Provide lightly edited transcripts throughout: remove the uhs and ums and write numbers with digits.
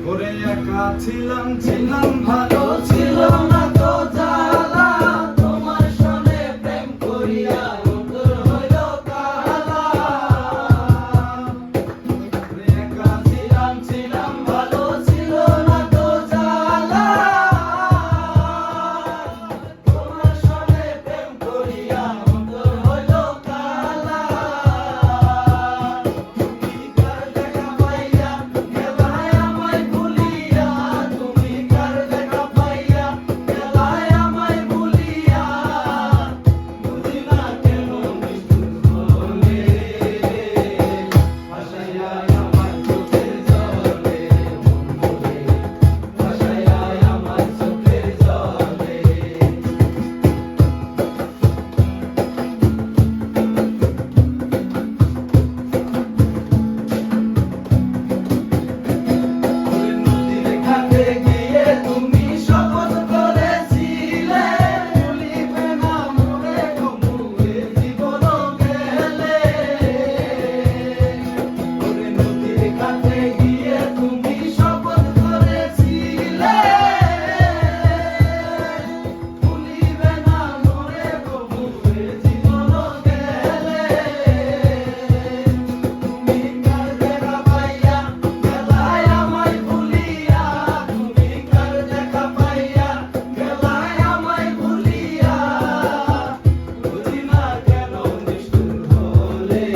ওরে একা ছিলাম ছিলাম ভালো ছিল না তো জ্বালা তোমার সনে প্রেম করিয়া অন্তর হইল কালা ওরে একা ছিলাম ছিলাম ভালো ছিল না তো জ্বালা তোমার সনে প্রেম করিয়া অন্তর হইল কালা তুমি কার দেখা পাইয়া গেলায় আমায় ভুলিয়া তুমি কার দেখা পাইয়া গেলায় আমায় ভুলিয়া বুঝি না কেন নিষ্ঠুর হলে ভাসাইয়া আমার চোখের জলে বন্ধুরে ভাসাইয়া আমার চোখের জলে ওরে নদীর ঘাটে গিয়ে তুমি শপথ করেছিলে ভুলিবে না মোরে ঘুমুয়ে জীবন গেলে ওরে নদীর ঘাটে গিয়ে তুমি শপথ করেছিলে ভুলিবে না মোরে ঘুমুয়ে জীবন গেলে তুমি কার দেখা পাইয়া গেলায় আমায় ভুলিয়া তুমি কার দেখা পাইয়া গেলায় আমায় ভুলিয়া বুঝি না কেন নিষ্ঠুর হলে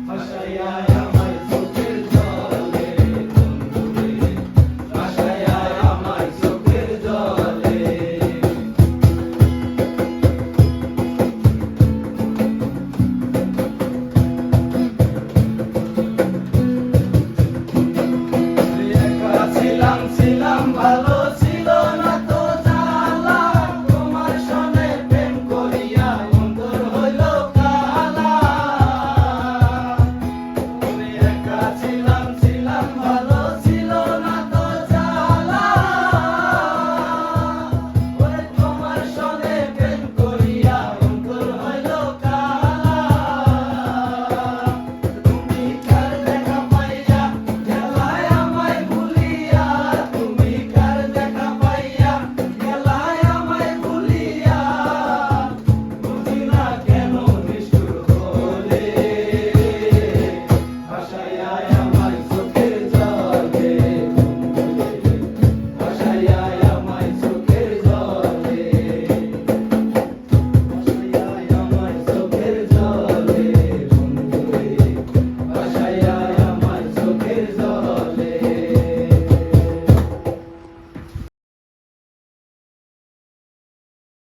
ভাসাইয়া আমায় চোখের জলে বন্ধুরে ভাসাইয়া আমায় চোখের জলে একা ছিলাম ছিলাম ভালো